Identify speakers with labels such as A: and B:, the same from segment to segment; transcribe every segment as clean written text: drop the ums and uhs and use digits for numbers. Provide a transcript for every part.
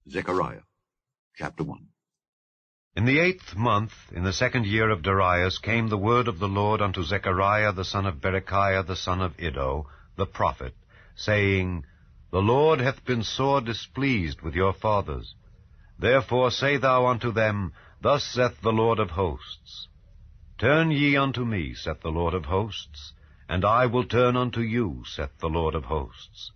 A: Zechariah, chapter 1.
B: In the 8th month, in the 2nd year of Darius, came the word of the Lord unto Zechariah the son of Berechiah the son of Iddo, the prophet, saying, The Lord hath been sore displeased with your fathers. Therefore say thou unto them, Thus saith the Lord of hosts, Turn ye unto me, saith the Lord of hosts, and I will turn unto you, saith the Lord of hosts.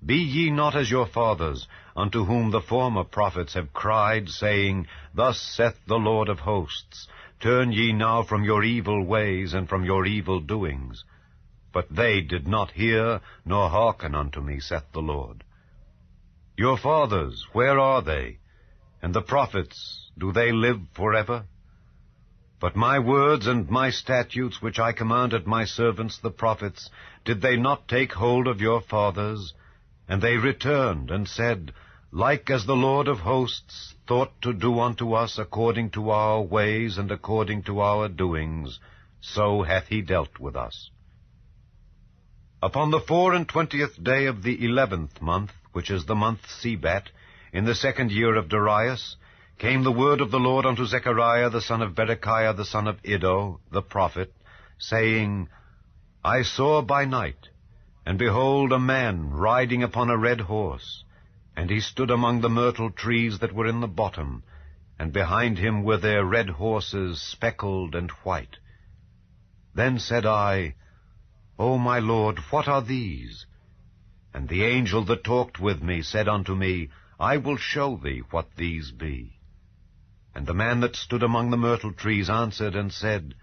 B: Be ye not as your fathers, unto whom the former prophets have cried, saying, Thus saith the Lord of hosts, Turn ye now from your evil ways and from your evil doings. But they did not hear, nor hearken unto me, saith the Lord. Your fathers, where are they? And the prophets, do they live forever? But my words and my statutes, which I commanded my servants the prophets, did they not take hold of your fathers? And they returned and said, Like as the Lord of hosts thought to do unto us according to our ways and according to our doings, so hath he dealt with us. Upon the 24th day of the 11th month, which is the month Sebat, in the 2nd year of Darius, came the word of the Lord unto Zechariah the son of Berechiah the son of Iddo, the prophet, saying, I saw by night, and behold, a man riding upon a red horse, and he stood among the myrtle trees that were in the bottom, and behind him were their red horses, speckled and white. Then said I, O my Lord, what are these? And the angel that talked with me said unto me, I will show thee what these be. And the man that stood among the myrtle trees answered and said,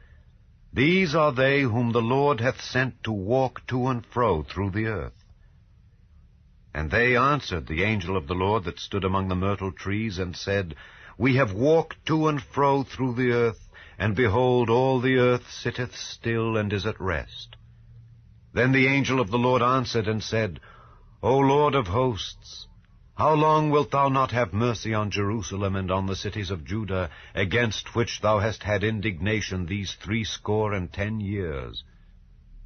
B: These are they whom the Lord hath sent to walk to and fro through the earth. And they answered the angel of the Lord that stood among the myrtle trees, and said, We have walked to and fro through the earth, and behold, all the earth sitteth still and is at rest. Then the angel of the Lord answered and said, O Lord of hosts, how long wilt thou not have mercy on Jerusalem and on the cities of Judah, against which thou hast had indignation these 70 years?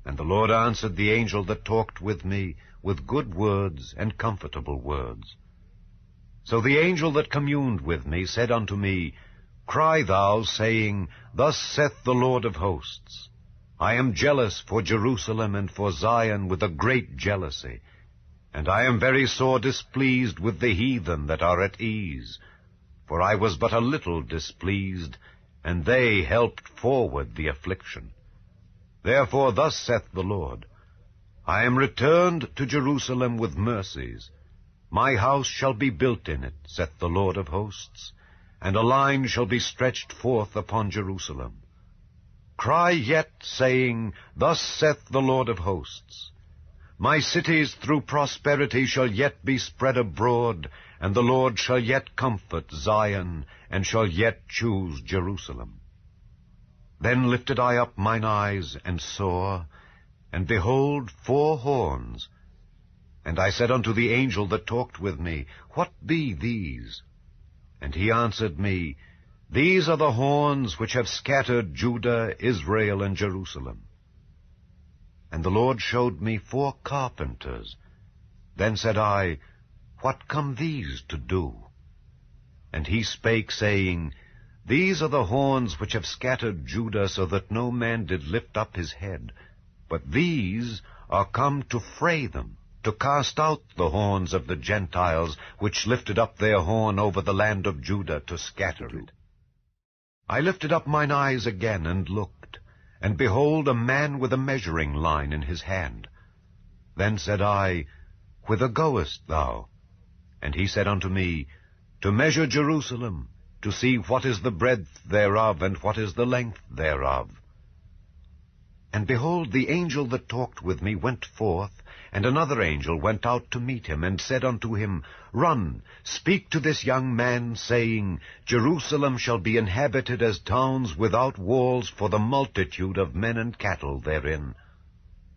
B: And the Lord answered the angel that talked with me with good words and comfortable words. So the angel that communed with me said unto me, Cry thou, saying, Thus saith the Lord of hosts, I am jealous for Jerusalem and for Zion with a great jealousy, and I am very sore displeased with the heathen that are at ease. For I was but a little displeased, and they helped forward the affliction. Therefore thus saith the Lord, I am returned to Jerusalem with mercies. My house shall be built in it, saith the Lord of hosts, and a line shall be stretched forth upon Jerusalem. Cry yet, saying, Thus saith the Lord of hosts, My cities through prosperity shall yet be spread abroad, and the Lord shall yet comfort Zion, and shall yet choose Jerusalem. Then lifted I up mine eyes, and saw, and behold, 4 horns. And I said unto the angel that talked with me, What be these? And he answered me, These are the horns which have scattered Judah, Israel, and Jerusalem. And the Lord showed me 4 carpenters. Then said I, What come these to do? And he spake, saying, These are the horns which have scattered Judah, so that no man did lift up his head. But these are come to fray them, to cast out the horns of the Gentiles, which lifted up their horn over the land of Judah, to scatter it. I lifted up mine eyes again, and looked, and behold, a man with a measuring line in his hand. Then said I, Whither goest thou? And he said unto me, To measure Jerusalem, to see what is the breadth thereof, and what is the length thereof. And behold, the angel that talked with me went forth, and another angel went out to meet him, and said unto him, Run, speak to this young man, saying, Jerusalem shall be inhabited as towns without walls for the multitude of men and cattle therein.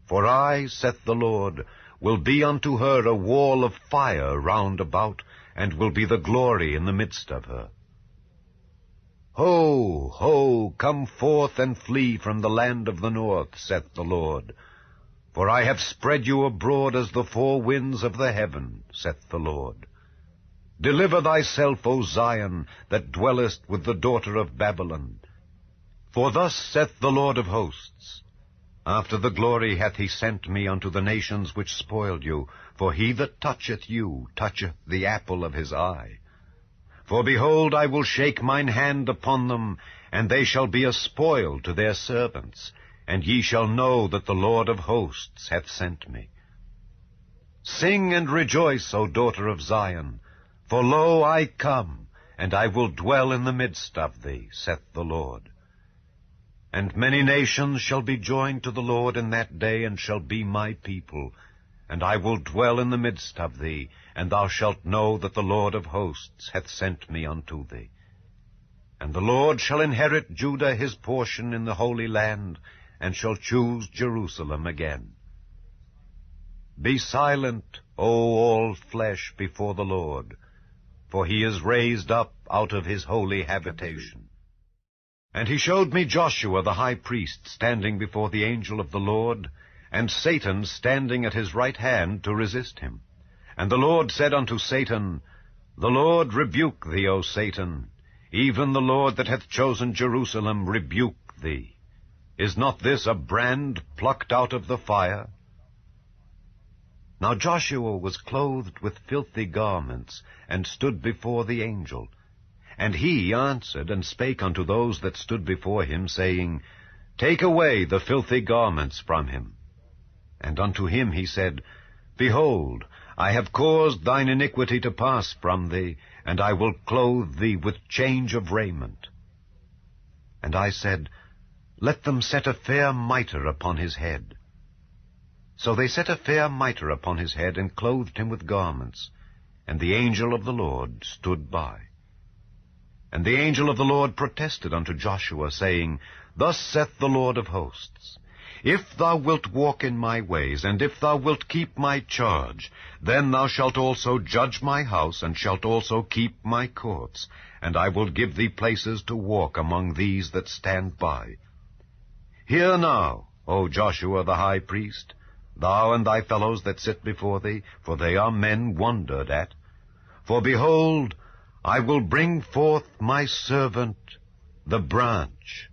B: For I, saith the Lord, will be unto her a wall of fire round about, and will be the glory in the midst of her. Ho, ho, come forth and flee from the land of the north, saith the Lord. For I have spread you abroad as the 4 winds of the heaven, saith the Lord. Deliver thyself, O Zion, that dwellest with the daughter of Babylon. For thus saith the Lord of hosts, After the glory hath he sent me unto the nations which spoiled you, for he that toucheth you toucheth the apple of his eye. For behold, I will shake mine hand upon them, and they shall be a spoil to their servants, and ye shall know that the Lord of hosts hath sent me. Sing and rejoice, O daughter of Zion, for lo, I come, and I will dwell in the midst of thee, saith the Lord. And many nations shall be joined to the Lord in that day, and shall be my people. And I will dwell in the midst of thee, and thou shalt know that the Lord of hosts hath sent me unto thee. And the Lord shall inherit Judah his portion in the Holy Land, and shall choose Jerusalem again. Be silent, O all flesh, before the Lord, for he is raised up out of his holy habitation. And he showed me Joshua the high priest standing before the angel of the Lord, and Satan standing at his right hand to resist him. And the Lord said unto Satan, The Lord rebuke thee, O Satan, even the Lord that hath chosen Jerusalem rebuke thee. Is not this a brand plucked out of the fire? Now Joshua was clothed with filthy garments, and stood before the angel. And he answered and spake unto those that stood before him, saying, Take away the filthy garments from him. And unto him he said, Behold, I have caused thine iniquity to pass from thee, and I will clothe thee with change of raiment. And I said, Let them set a fair mitre upon his head. So they set a fair mitre upon his head, and clothed him with garments. And the angel of the Lord stood by. And the angel of the Lord protested unto Joshua, saying, Thus saith the Lord of hosts, If thou wilt walk in my ways, and if thou wilt keep my charge, then thou shalt also judge my house, and shalt also keep my courts, and I will give thee places to walk among these that stand by. Hear now, O Joshua the high priest, thou and thy fellows that sit before thee, for they are men wondered at. For behold, I will bring forth my servant, the branch.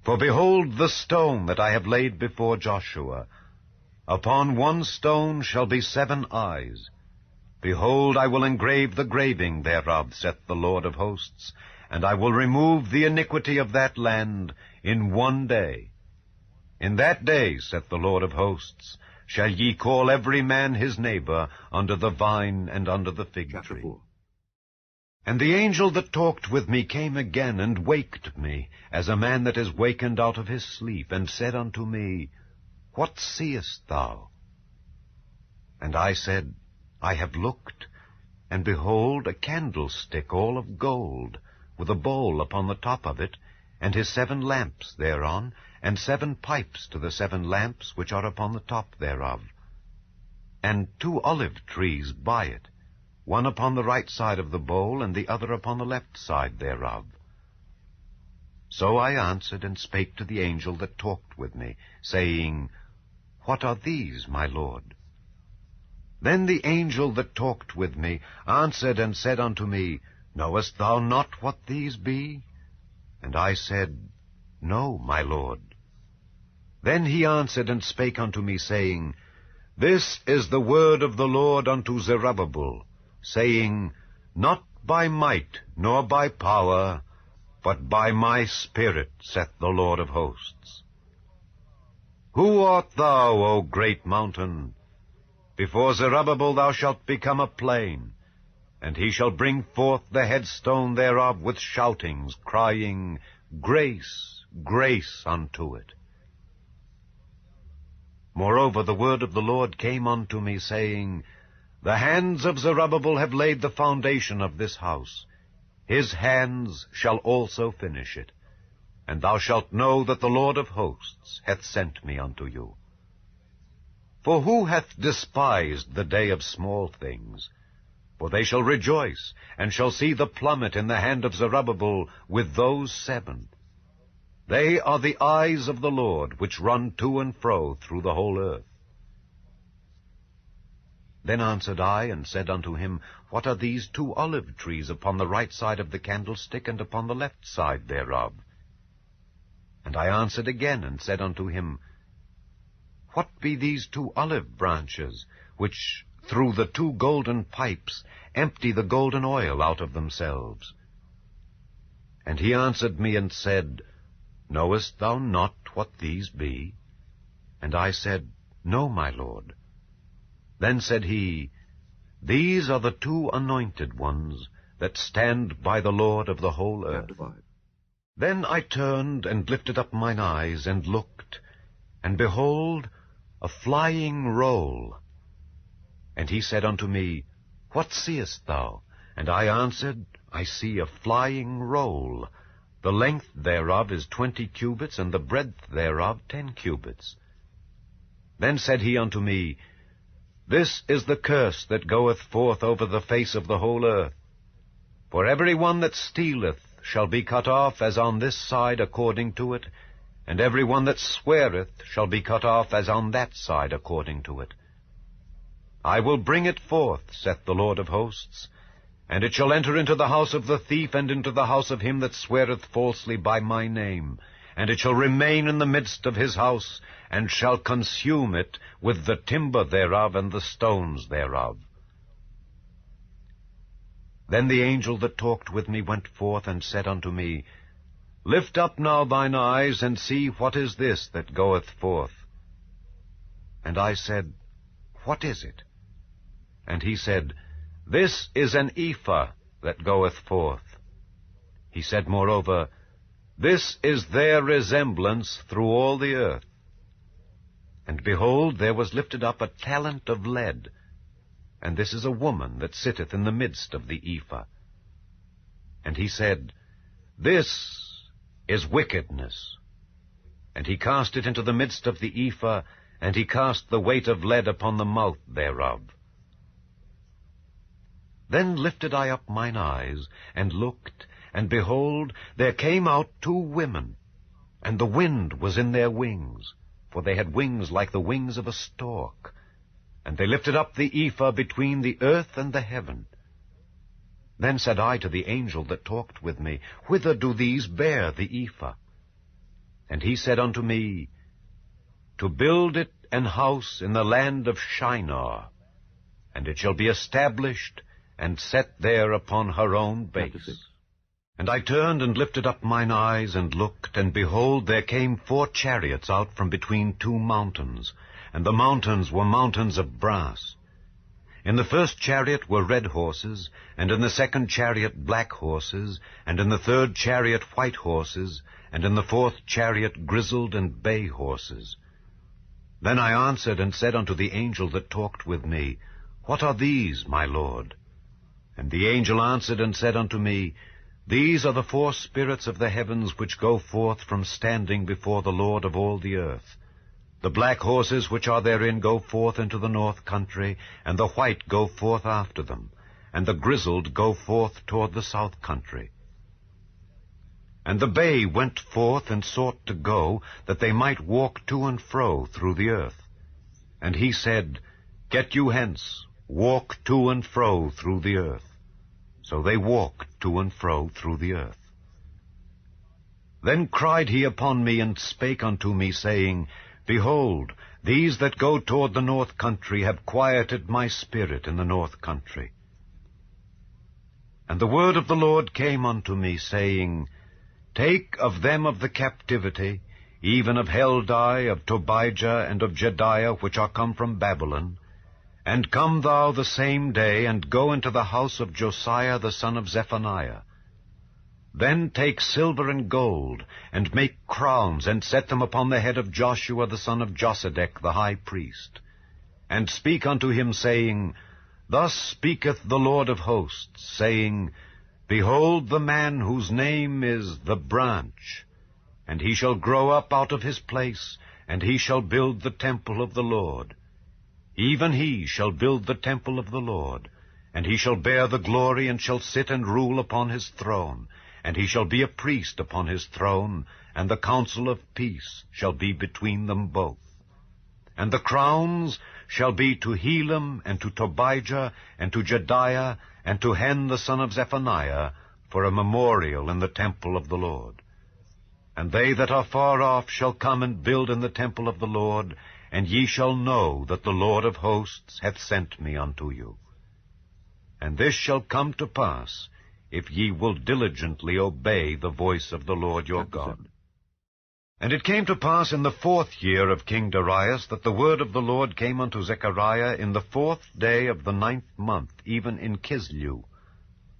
B: For behold the stone that I have laid before Joshua. Upon one stone shall be 7 eyes. Behold, I will engrave the graving thereof, saith the Lord of hosts, and I will remove the iniquity of that land in one day. In that day, saith the Lord of hosts, shall ye call every man his neighbor under the vine and under the fig
A: Chapter
B: tree.
A: 4.
B: And the angel that talked with me came again, and waked me, as a man that is wakened out of his sleep, and said unto me, What seest thou? And I said, I have looked, and behold, a candlestick all of gold, with a bowl upon the top of it, and his 7 lamps thereon, and 7 pipes to the 7 lamps which are upon the top thereof, and 2 olive trees by it, one upon the right side of the bowl, and the other upon the left side thereof. So I answered and spake to the angel that talked with me, saying, What are these, my Lord? Then the angel that talked with me answered and said unto me, Knowest thou not what these be? And I said, No, my Lord. Then he answered and spake unto me, saying, This is the word of the Lord unto Zerubbabel, saying, Not by might nor by power, but by my Spirit, saith the Lord of hosts. Who art thou, O great mountain? Before Zerubbabel thou shalt become a plain, and he shall bring forth the headstone thereof with shoutings, crying, Grace, grace unto it. Moreover, the word of the Lord came unto me, saying, The hands of Zerubbabel have laid the foundation of this house. His hands shall also finish it. And thou shalt know that the Lord of hosts hath sent me unto you. For who hath despised the day of small things? For they shall rejoice, and shall see the plummet in the hand of Zerubbabel with those 7. They are the eyes of the Lord, which run to and fro through the whole earth. Then answered I, and said unto him, What are these 2 olive trees upon the right side of the candlestick, and upon the left side thereof? And I answered again, and said unto him, What be these 2 olive branches, which through the 2 golden pipes empty the golden oil out of themselves? And he answered me and said, Knowest thou not what these be? And I said, No, my lord. Then said he, These are the 2 anointed ones that stand by the Lord of the whole earth.
A: Chapter 5.
B: Then I turned and lifted up mine eyes and looked, and behold, a flying roll. And he said unto me, What seest thou? And I answered, I see a flying roll. The length thereof is 20 cubits, and the breadth thereof 10 cubits. Then said he unto me, This is the curse that goeth forth over the face of the whole earth. For every one that stealeth shall be cut off as on this side according to it, and every one that sweareth shall be cut off as on that side according to it. I will bring it forth, saith the Lord of hosts, and it shall enter into the house of the thief, and into the house of him that sweareth falsely by my name, and it shall remain in the midst of his house, and shall consume it with the timber thereof and the stones thereof. Then the angel that talked with me went forth and said unto me, Lift up now thine eyes, and see what is this that goeth forth. And I said, What is it? And he said, This is an ephah that goeth forth. He said moreover, This is their resemblance through all the earth. And behold, there was lifted up a talent of lead, and this is a woman that sitteth in the midst of the ephah. And he said, This is wickedness. And he cast it into the midst of the ephah, and he cast the weight of lead upon the mouth thereof. Then lifted I up mine eyes, and looked, and behold, there came out 2 women, and the wind was in their wings, for they had wings like the wings of a stork. And they lifted up the ephah between the earth and the heaven. Then said I to the angel that talked with me, Whither do these bear the ephah? And he said unto me, To build it an house in the land of Shinar, and it shall be established and set there upon her own base. And I turned and lifted up mine eyes and looked, and behold, there came 4 chariots out from between 2 mountains, and the mountains were mountains of brass. In the first chariot were red horses, and in the second chariot black horses, and in the third chariot white horses, and in the fourth chariot grizzled and bay horses. Then I answered and said unto the angel that talked with me, What are these, my Lord? And the angel answered and said unto me, These are the 4 spirits of the heavens which go forth from standing before the Lord of all the earth. The black horses which are therein go forth into the north country, and the white go forth after them, and the grizzled go forth toward the south country. And the bay went forth and sought to go, that they might walk to and fro through the earth. And he said, Get you hence, walk to and fro through the earth. So they walked to and fro through the earth. Then cried he upon me, and spake unto me, saying, Behold, these that go toward the north country have quieted my spirit in the north country. And the word of the Lord came unto me, saying, Take of them of the captivity, even of Heldai, of Tobijah, and of Jediah, which are come from Babylon, and come thou the same day, and go into the house of Josiah the son of Zephaniah. Then take silver and gold, and make crowns, and set them upon the head of Joshua the son of Josedech the high priest. And speak unto him, saying, Thus speaketh the Lord of hosts, saying, Behold the man whose name is the branch, and he shall grow up out of his place, and he shall build the temple of the Lord. Even he shall build the temple of the Lord, and he shall bear the glory, and shall sit and rule upon his throne, and he shall be a priest upon his throne, and the counsel of peace shall be between them both. And the crowns shall be to Helam, and to Tobijah, and to Jediah, and to Hen the son of Zephaniah, for a memorial in the temple of the Lord. And they that are far off shall come and build in the temple of the Lord, and ye shall know that the Lord of hosts hath sent me unto you. And this shall come to pass, if ye will diligently obey the voice of the Lord your God. And it came to pass in the 4th year of King Darius, that the word of the Lord came unto Zechariah in the 4th day of the 9th month, even in Kislew,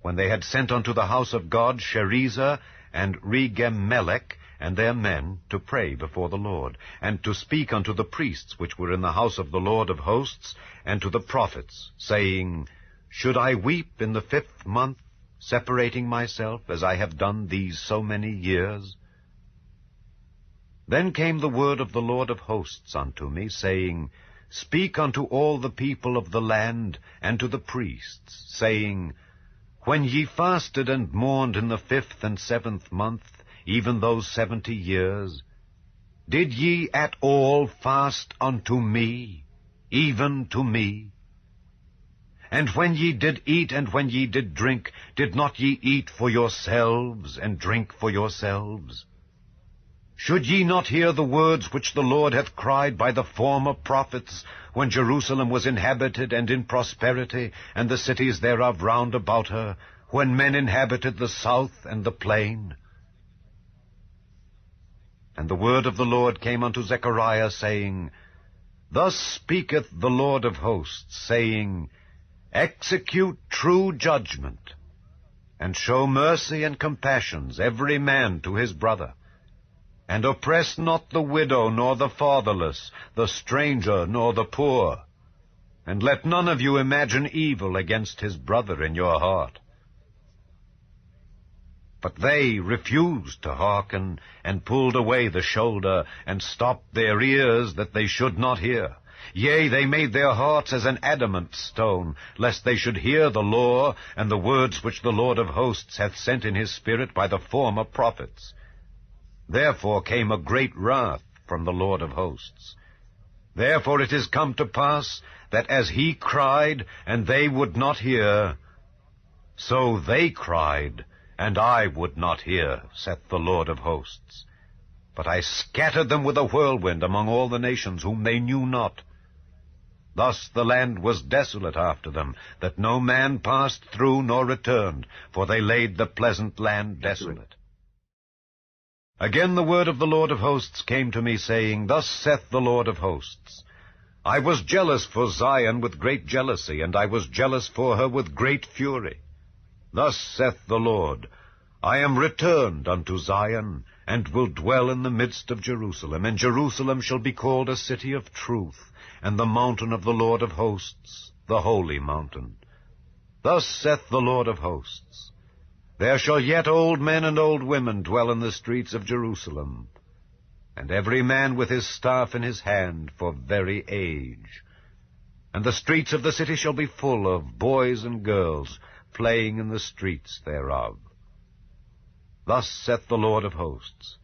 B: when they had sent unto the house of God Sherezer and Regemelech and their men to pray before the Lord, and to speak unto the priests which were in the house of the Lord of hosts, and to the prophets, saying, Should I weep in the 5th month, separating myself, as I have done these so many years? Then came the word of the Lord of hosts unto me, saying, Speak unto all the people of the land, and to the priests, saying, When ye fasted and mourned in the 5th and 7th month, even those 70 years, did ye at all fast unto me, even to me? And when ye did eat and when ye did drink, did not ye eat for yourselves, and drink for yourselves? Should ye not hear the words which the Lord hath cried by the former prophets, when Jerusalem was inhabited and in prosperity, and the cities thereof round about her, when men inhabited the south and the plain? And the word of the Lord came unto Zechariah, saying, Thus speaketh the Lord of hosts, saying, Execute true judgment, and show mercy and compassions every man to his brother, and oppress not the widow, nor the fatherless, the stranger, nor the poor, and let none of you imagine evil against his brother in your heart. But they refused to hearken, and pulled away the shoulder, and stopped their ears, that they should not hear. Yea, they made their hearts as an adamant stone, lest they should hear the law, and the words which the Lord of hosts hath sent in his Spirit by the former prophets. Therefore came a great wrath from the Lord of hosts. Therefore it is come to pass, that as he cried, and they would not hear, so they cried, and I would not hear, saith the Lord of hosts. But I scattered them with a whirlwind among all the nations whom they knew not. Thus the land was desolate after them, that no man passed through nor returned, for they laid the pleasant land desolate. Again the word of the Lord of hosts came to me, saying, Thus saith the Lord of hosts, I was jealous for Zion with great jealousy, and I was jealous for her with great fury. Thus saith the Lord, I am returned unto Zion, and will dwell in the midst of Jerusalem, and Jerusalem shall be called a city of truth, and the mountain of the Lord of hosts, the holy mountain. Thus saith the Lord of hosts, There shall yet old men and old women dwell in the streets of Jerusalem, and every man with his staff in his hand for very age. And the streets of the city shall be full of boys and girls, playing in the streets thereof. Thus saith the Lord of hosts,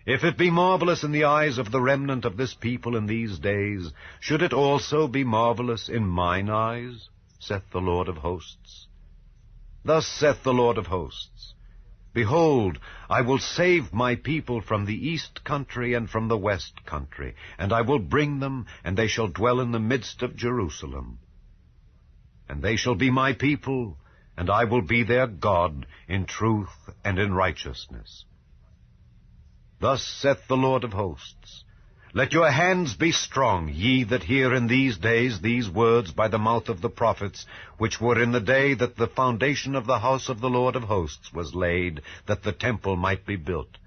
B: If it be marvelous in the eyes of the remnant of this people in these days, should it also be marvelous in mine eyes, saith the Lord of hosts? Thus saith the Lord of hosts, Behold, I will save my people from the east country and from the west country, and I will bring them, and they shall dwell in the midst of Jerusalem. And they shall be my people, and I will be their God in truth and in righteousness. Thus saith the Lord of hosts, Let your hands be strong, ye that hear in these days these words by the mouth of the prophets, which were in the day that the foundation of the house of the Lord of hosts was laid, that the temple might be built.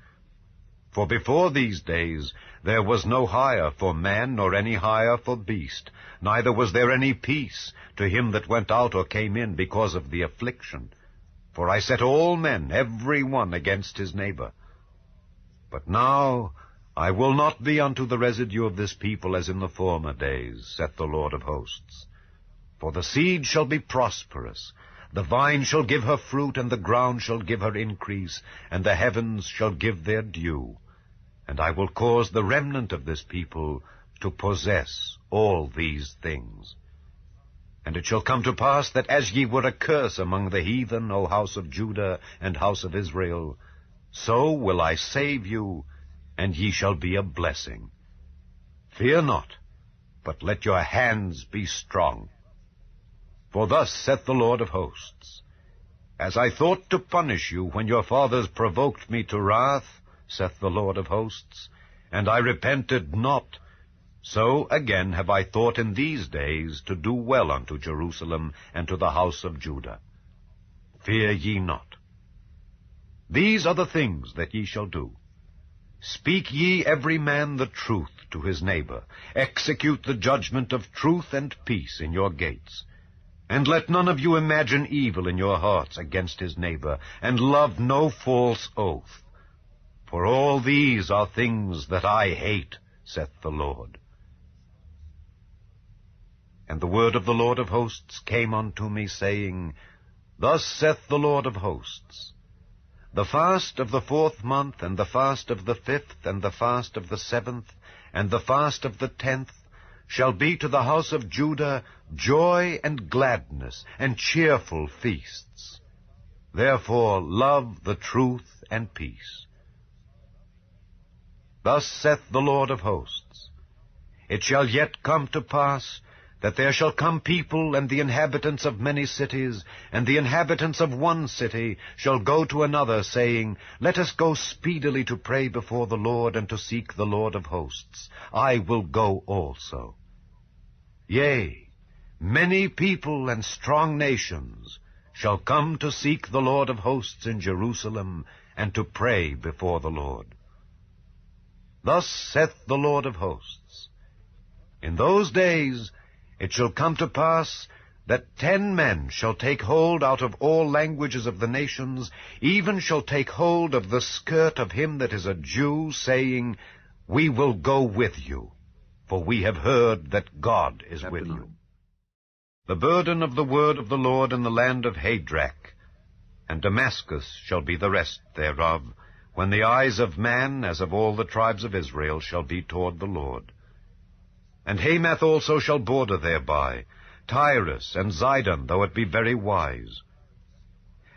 B: For before these days there was no hire for man, nor any hire for beast, neither was there any peace to him that went out or came in, because of the affliction. For I set all men, every one, against his neighbor. But now I will not be unto the residue of this people as in the former days, saith the Lord of hosts. For the seed shall be prosperous, the vine shall give her fruit, and the ground shall give her increase, and the heavens shall give their dew. And I will cause the remnant of this people to possess all these things. And it shall come to pass that as ye were a curse among the heathen, O house of Judah and house of Israel, so will I save you, and ye shall be a blessing. Fear not, but let your hands be strong. For thus saith the Lord of hosts, As I thought to punish you when your fathers provoked me to wrath, saith the Lord of hosts, and I repented not, so again have I thought in these days to do well unto Jerusalem and to the house of Judah. Fear ye not. These are the things that ye shall do. Speak ye every man the truth to his neighbor. Execute the judgment of truth and peace in your gates. And let none of you imagine evil in your hearts against his neighbor, and love no false oath. For all these are things that I hate, saith the Lord. And the word of the Lord of hosts came unto me, saying, Thus saith the Lord of hosts, The fast of the 4th month, and the fast of the 5th, and the fast of the 7th, and the fast of the 10th, shall be to the house of Judah joy and gladness, and cheerful feasts. Therefore love the truth and peace. Thus saith the Lord of hosts, It shall yet come to pass, that there shall come people, and the inhabitants of many cities, and the inhabitants of one city shall go to another, saying, Let us go speedily to pray before the Lord, and to seek the Lord of hosts. I will go also. Yea, many people and strong nations shall come to seek the Lord of hosts in Jerusalem, and to pray before the Lord. Thus saith the Lord of hosts, In those days it shall come to pass that 10 men shall take hold out of all languages of the nations, even shall take hold of the skirt of him that is a Jew, saying, We will go with you, for we have heard that God is with you. The burden of the word of the Lord in the land of Hadrach, and Damascus shall be the rest thereof, when the eyes of man, as of all the tribes of Israel, shall be toward the Lord. And Hamath also shall border thereby, Tyrus and Zidon, though it be very wise.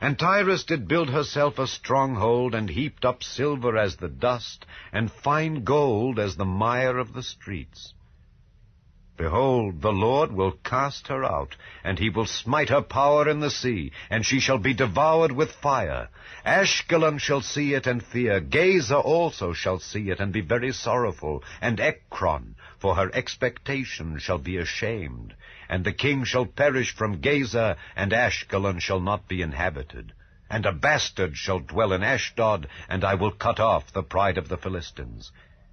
B: And Tyrus did build herself a stronghold, and heaped up silver as the dust, and fine gold as the mire of the streets. Behold, the Lord will cast her out, and he will smite her power in the sea, and she shall be devoured with fire. Ashkelon shall see it and fear. Gaza also shall see it and be very sorrowful, and Ekron, for her expectation, shall be ashamed. And the king shall perish from Gaza, and Ashkelon shall not be inhabited. And a bastard shall dwell in Ashdod, and I will cut off the pride of the Philistines.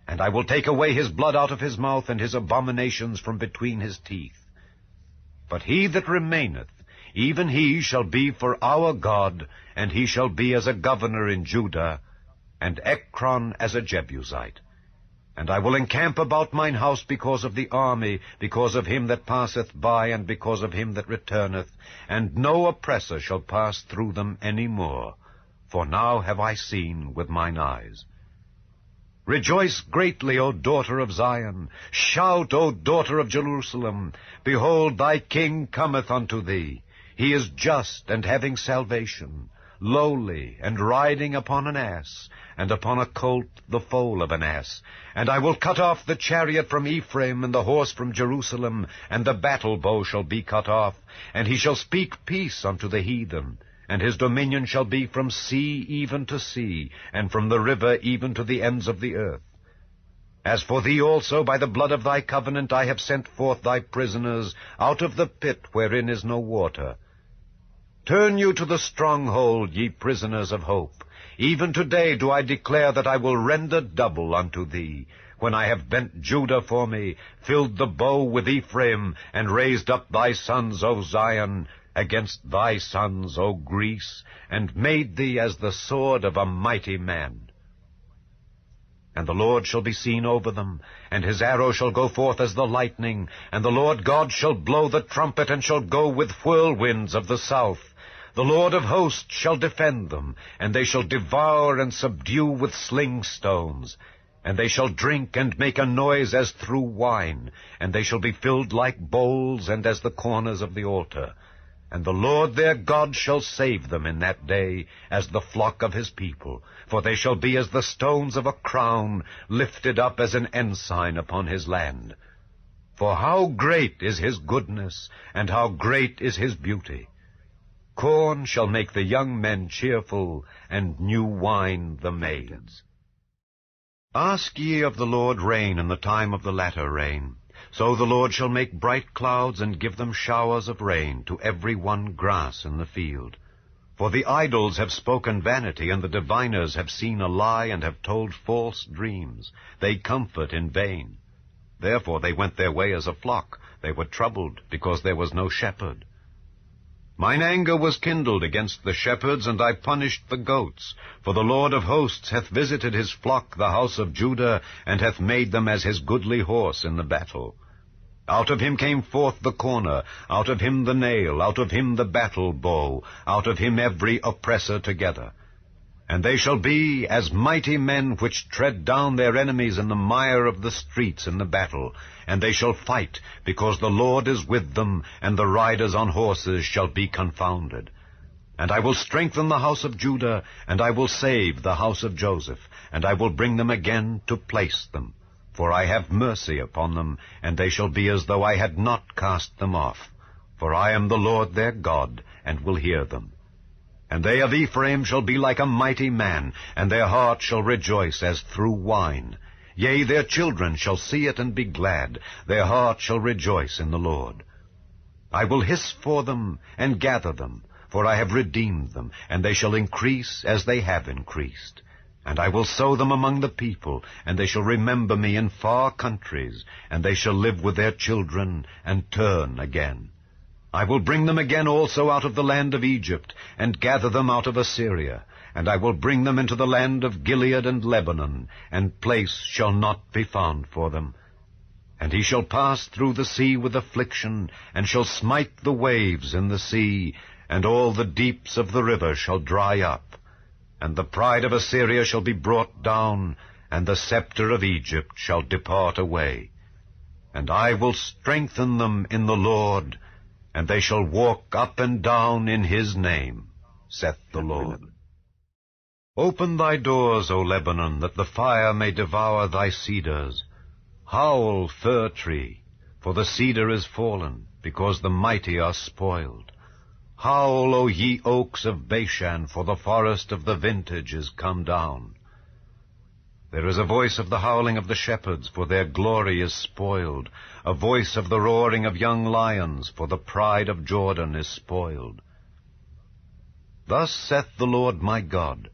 B: And I will take away his blood out of his mouth, and his abominations from between his teeth. But he that remaineth, even he shall be for our God, and he shall be as a governor in Judah, and Ekron as a Jebusite. And I will encamp about mine house because of the army, because of him that passeth by, and because of him that returneth, and no oppressor shall pass through them any more. For now have I seen with mine eyes. Rejoice greatly, O daughter of Zion. Shout, O daughter of Jerusalem. Behold, thy king cometh unto thee. He is just and having salvation, lowly, and riding upon an ass, and upon a colt the foal of an ass. And I will cut off the chariot from Ephraim, and the horse from Jerusalem, and the battle bow shall be cut off. And he shall speak peace unto the heathen. And his dominion shall be from sea even to sea, and from the river even to the ends of the earth. As for thee also, by the blood of thy covenant I have sent forth thy prisoners out of the pit wherein is no water. Turn you to the stronghold, ye prisoners of hope. Even today do I declare that I will render double unto thee, when I have bent Judah for me, filled the bow with Ephraim, and raised up thy sons, O Zion, against thy sons, O Greece, and made thee as the sword of a mighty man. And the Lord shall be seen over them, and his arrow shall go forth as the lightning, and the Lord God shall blow the trumpet, and shall go with whirlwinds of the south. The Lord of hosts shall defend them, and they shall devour and subdue with sling stones. And they shall drink and make a noise as through wine, and they shall be filled like bowls and as the corners of the altar. And the Lord their God shall save them in that day as the flock of his people, for they shall be as the stones of a crown, lifted up as an ensign upon his land. For how great is his goodness, and how great is his beauty! Corn shall make the young men cheerful, and new wine the maids. Ask ye of the Lord rain in the time of the latter rain. So the Lord shall make bright clouds, and give them showers of rain, to every one grass in the field. For the idols have spoken vanity, and the diviners have seen a lie, and have told false dreams. They comfort in vain. Therefore they went their way as a flock. They were troubled, because there was no shepherd. Mine anger was kindled against the shepherds, and I punished the goats. For the Lord of hosts hath visited his flock, the house of Judah, and hath made them as his goodly horse in the battle. Out of him came forth the corner, out of him the nail, out of him the battle bow, out of him every oppressor together. And they shall be as mighty men which tread down their enemies in the mire of the streets in the battle. And they shall fight, because the Lord is with them, and the riders on horses shall be confounded. And I will strengthen the house of Judah, and I will save the house of Joseph, and I will bring them again to place them. For I have mercy upon them, and they shall be as though I had not cast them off. For I am the Lord their God, and will hear them. And they of Ephraim shall be like a mighty man, and their heart shall rejoice as through wine. Yea, their children shall see it and be glad. Their heart shall rejoice in the Lord. I will hiss for them and gather them, for I have redeemed them, and they shall increase as they have increased. And I will sow them among the people, and they shall remember me in far countries, and they shall live with their children, and turn again. I will bring them again also out of the land of Egypt, and gather them out of Assyria. And I will bring them into the land of Gilead and Lebanon, and place shall not be found for them. And he shall pass through the sea with affliction, and shall smite the waves in the sea, and all the deeps of the river shall dry up. And the pride of Assyria shall be brought down, and the scepter of Egypt shall depart away. And I will strengthen them in the Lord, and they shall walk up and down in his name, saith the Lord. Open thy doors, O Lebanon, that the fire may devour thy cedars. Howl, fir tree, for the cedar is fallen, because the mighty are spoiled. Howl, O ye oaks of Bashan, for the forest of the vintage is come down. There is a voice of the howling of the shepherds, for their glory is spoiled, a voice of the roaring of young lions, for the pride of Jordan is spoiled. Thus saith the Lord my God,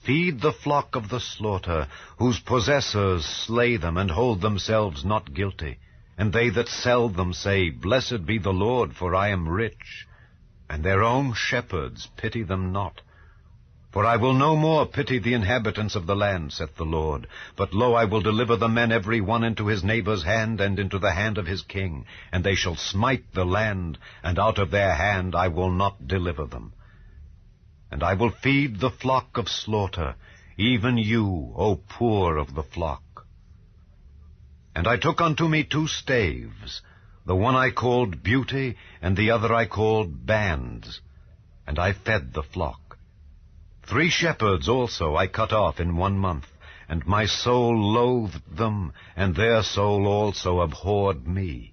B: Feed the flock of the slaughter, whose possessors slay them, and hold themselves not guilty. And they that sell them say, Blessed be the Lord, for I am rich. And their own shepherds pity them not. For I will no more pity the inhabitants of the land, saith the Lord. But lo, I will deliver the men every one into his neighbor's hand, and into the hand of his king. And they shall smite the land, and out of their hand I will not deliver them. And I will feed the flock of slaughter, even you, O poor of the flock. And I took unto me 2 staves, the one I called Beauty, and the other I called Bands, and I fed the flock. 3 shepherds also I cut off in 1 month, and my soul loathed them, and their soul also abhorred me.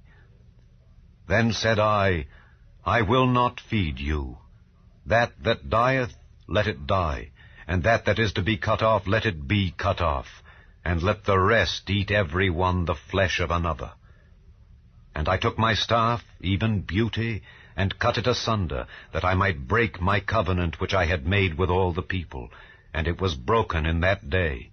B: Then said I will not feed you. That dieth, let it die, and that is to be cut off, let it be cut off, and let the rest eat every one the flesh of another. And I took my staff, even Beauty, and cut it asunder, that I might break my covenant which I had made with all the people. And it was broken in that day.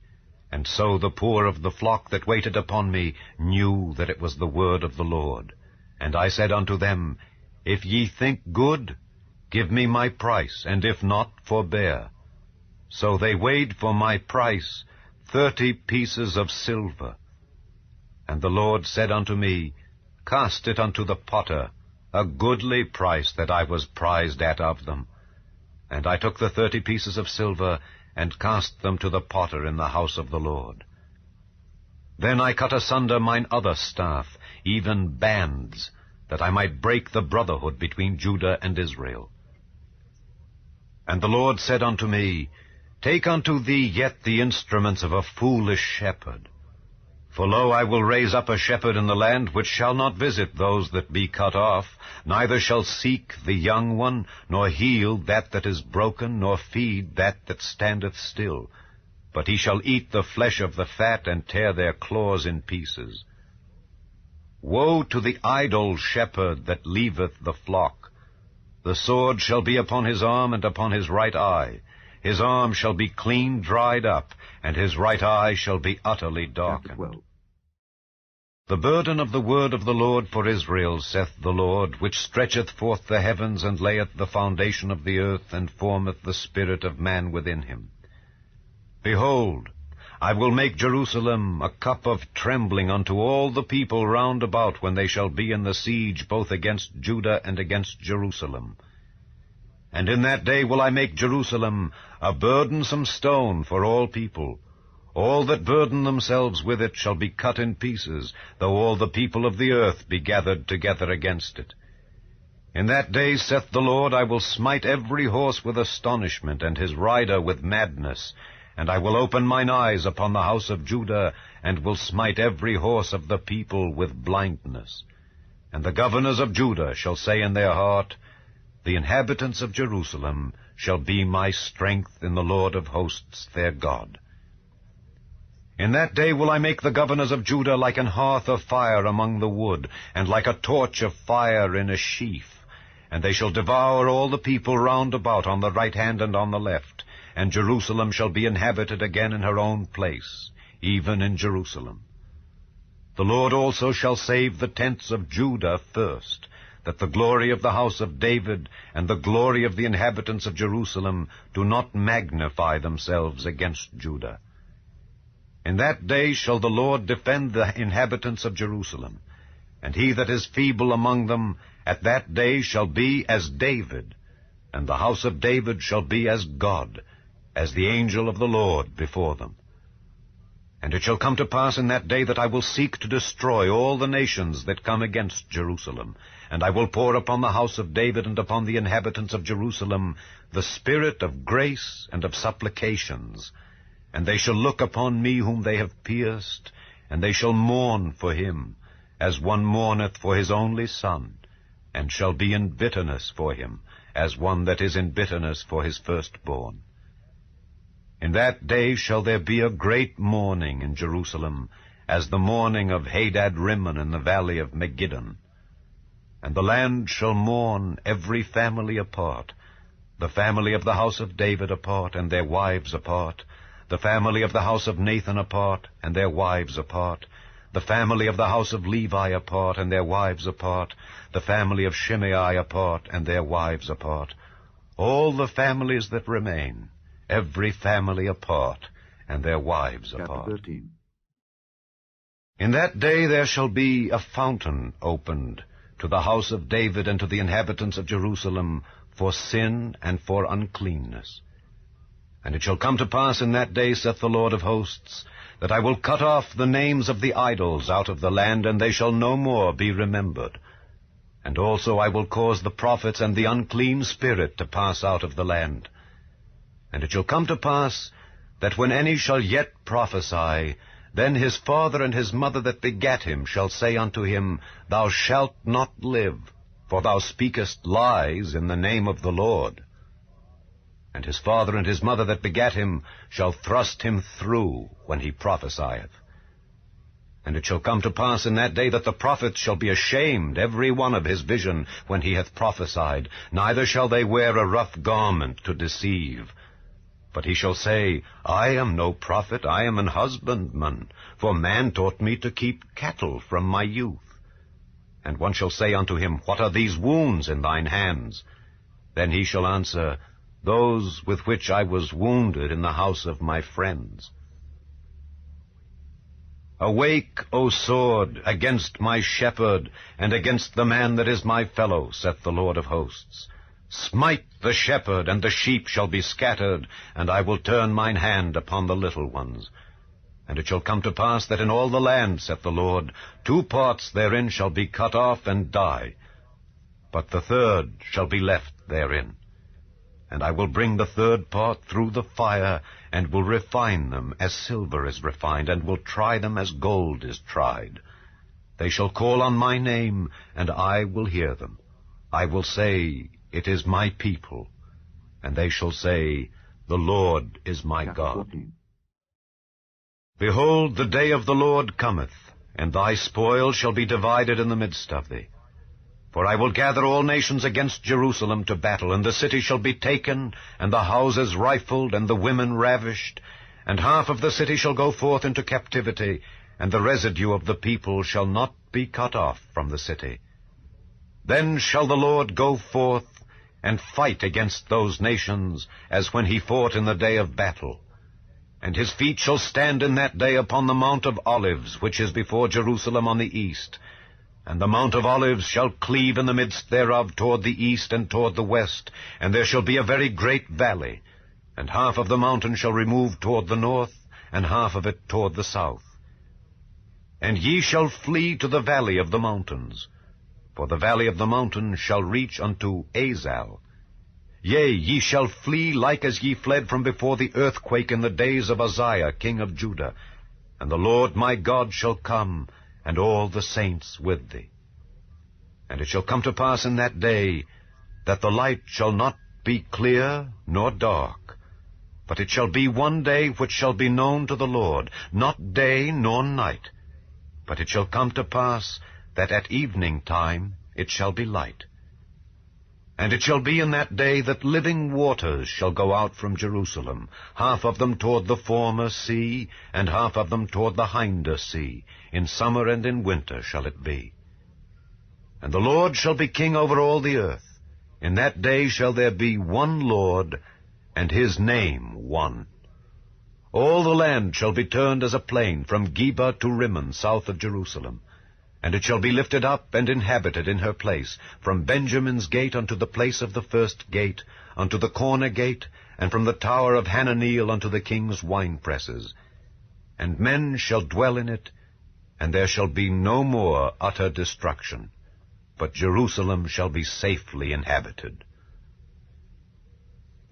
B: And so the poor of the flock that waited upon me knew that it was the word of the Lord. And I said unto them, If ye think good, give me my price, and if not, forbear. So they weighed for my price 30 pieces of silver. And the Lord said unto me, Cast it unto the potter, a goodly price that I was prized at of them. And I took the 30 pieces of silver, and cast them to the potter in the house of the Lord. Then I cut asunder mine other staff, even bands, that I might break the brotherhood between Judah and Israel. And the Lord said unto me, Take unto thee yet the instruments of a foolish shepherd. For lo, I will raise up a shepherd in the land, which shall not visit those that be cut off, neither shall seek the young one, nor heal that is broken, nor feed that standeth still. But he shall eat the flesh of the fat, and tear their claws in pieces. Woe to the idle shepherd that leaveth the flock! The sword shall be upon his arm, and upon his right eye. His arm shall be clean dried up, and his right eye shall be utterly darkened. The burden of the word of the Lord for Israel, saith the Lord, which stretcheth forth the heavens, and layeth the foundation of the earth, and formeth the spirit of man within him. Behold, I will make Jerusalem a cup of trembling unto all the people round about, when they shall be in the siege both against Judah and against Jerusalem. And in that day will I make Jerusalem a burdensome stone for all people. All that burden themselves with it shall be cut in pieces, though all the people of the earth be gathered together against it. In that day, saith the Lord, I will smite every horse with astonishment, and his rider with madness. And I will open mine eyes upon the house of Judah, and will smite every horse of the people with blindness. And the governors of Judah shall say in their heart, The inhabitants of Jerusalem shall be my strength in the Lord of hosts their God. In that day will I make the governors of Judah like an hearth of fire among the wood, and like a torch of fire in a sheaf. And they shall devour all the people round about on the right hand and on the left. And Jerusalem shall be inhabited again in her own place, even in Jerusalem. The Lord also shall save the tents of Judah first, that the glory of the house of David and the glory of the inhabitants of Jerusalem do not magnify themselves against Judah. In that day shall the Lord defend the inhabitants of Jerusalem, and he that is feeble among them at that day shall be as David, and the house of David shall be as God, as the angel of the Lord before them. And it shall come to pass in that day that I will seek to destroy all the nations that come against Jerusalem, and I will pour upon the house of David and upon the inhabitants of Jerusalem the spirit of grace and of supplications. And they shall look upon me whom they have pierced, and they shall mourn for him, as one mourneth for his only son, and shall be in bitterness for him, as one that is in bitterness for his firstborn. In that day shall there be a great mourning in Jerusalem, as the mourning of Hadad-rimmon in the valley of Megiddon. And the land shall mourn every family apart, the family of the house of David apart, and their wives apart, the family of the house of Nathan apart, and their wives apart, the family of the house of Levi apart, and their wives apart, the family of Shimei apart, and their wives apart, all the families that remain, every family apart, and their wives apart.
A: Chapter 13.
B: In that day there shall be a fountain opened to the house of David and to the inhabitants of Jerusalem for sin and for uncleanness. And it shall come to pass in that day, saith the Lord of hosts, that I will cut off the names of the idols out of the land, and they shall no more be remembered. And also I will cause the prophets and the unclean spirit to pass out of the land. And it shall come to pass that when any shall yet prophesy, then his father and his mother that begat him shall say unto him, Thou shalt not live, for thou speakest lies in the name of the Lord. And his father and his mother that begat him shall thrust him through when he prophesieth. And it shall come to pass in that day that the prophets shall be ashamed every one of his vision when he hath prophesied, neither shall they wear a rough garment to deceive. But he shall say, I am no prophet, I am an husbandman, for man taught me to keep cattle from my youth. And one shall say unto him, What are these wounds in thine hands? Then he shall answer, Those with which I was wounded in the house of my friends. Awake, O sword, against my shepherd, and against the man that is my fellow, saith the Lord of hosts. Smite the shepherd, and the sheep shall be scattered, and I will turn mine hand upon the little ones. And it shall come to pass that in all the land, saith the Lord, 2 parts therein shall be cut off and die, but the third shall be left therein. And I will bring the 3rd part through the fire, and will refine them as silver is refined, and will try them as gold is tried. They shall call on my name, and I will hear them. I will say, It is my people. And they shall say, The Lord is my God. Behold, the day of the Lord cometh, and thy spoil shall be divided in the midst of thee. For I will gather all nations against Jerusalem to battle, and the city shall be taken, and the houses rifled, and the women ravished, and half of the city shall go forth into captivity, and the residue of the people shall not be cut off from the city. Then shall the Lord go forth and fight against those nations, as when he fought in the day of battle. And his feet shall stand in that day upon the Mount of Olives, which is before Jerusalem on the east. And the Mount of Olives shall cleave in the midst thereof toward the east and toward the west, and there shall be a very great valley. And half of the mountain shall remove toward the north, and half of it toward the south. And ye shall flee to the valley of the mountains, for the valley of the mountains shall reach unto Azal. Yea, ye shall flee like as ye fled from before the earthquake in the days of Uzziah king of Judah. And the Lord my God shall come, and all the saints with thee. And it shall come to pass in that day, that the light shall not be clear nor dark, but it shall be one day which shall be known to the Lord, not day nor night. But it shall come to pass that at evening time it shall be light. And it shall be in that day that living waters shall go out from Jerusalem, half of them toward the former sea, and half of them toward the hinder sea. In summer and in winter shall it be. And the Lord shall be king over all the earth. In that day shall there be one Lord, and his name one. All the land shall be turned as a plain, from Geba to Rimmon, south of Jerusalem. And it shall be lifted up and inhabited in her place, from Benjamin's gate unto the place of the first gate, unto the corner gate, and from the tower of Hananeel unto the king's winepresses. And men shall dwell in it, and there shall be no more utter destruction, but Jerusalem shall be safely inhabited.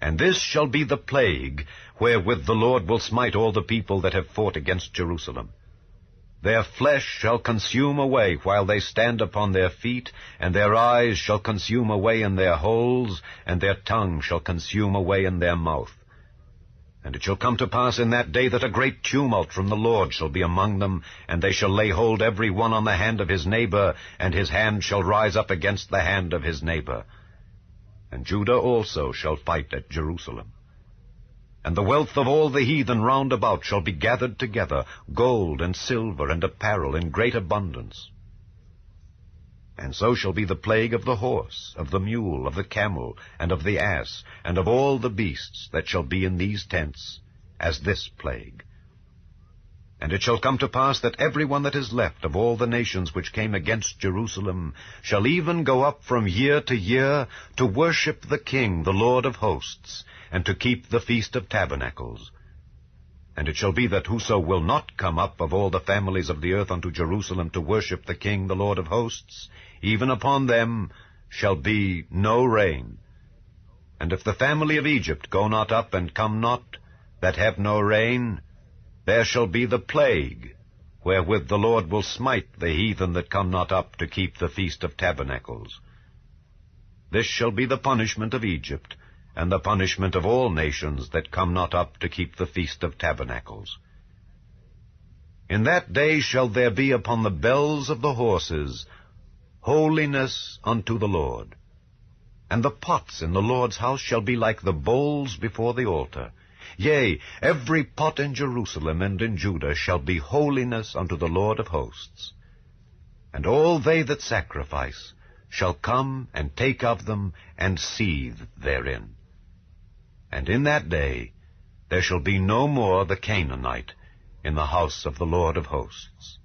B: And this shall be the plague wherewith the Lord will smite all the people that have fought against Jerusalem. Their flesh shall consume away while they stand upon their feet, and their eyes shall consume away in their holes, and their tongue shall consume away in their mouth. And it shall come to pass in that day that a great tumult from the Lord shall be among them, and they shall lay hold every one on the hand of his neighbor, and his hand shall rise up against the hand of his neighbor. And Judah also shall fight at Jerusalem. And the wealth of all the heathen round about shall be gathered together, gold and silver and apparel in great abundance. And so shall be the plague of the horse, of the mule, of the camel, and of the ass, and of all the beasts that shall be in these tents, as this plague. And it shall come to pass that every one that is left of all the nations which came against Jerusalem shall even go up from year to year to worship the King, the Lord of hosts, and to keep the Feast of Tabernacles. And it shall be that whoso will not come up of all the families of the earth unto Jerusalem to worship the King, the Lord of hosts, even upon them shall be no rain. And if the family of Egypt go not up and come not, that have no rain, there shall be the plague, wherewith the Lord will smite the heathen that come not up to keep the Feast of Tabernacles. This shall be the punishment of Egypt, and the punishment of all nations that come not up to keep the Feast of Tabernacles. In that day shall there be upon the bells of the horses holiness unto the Lord. And the pots in the Lord's house shall be like the bowls before the altar. Yea, every pot in Jerusalem and in Judah shall be holiness unto the Lord of hosts. And all they that sacrifice shall come and take of them and seethe therein. And in that day there shall be no more the Canaanite in the house of the Lord of hosts.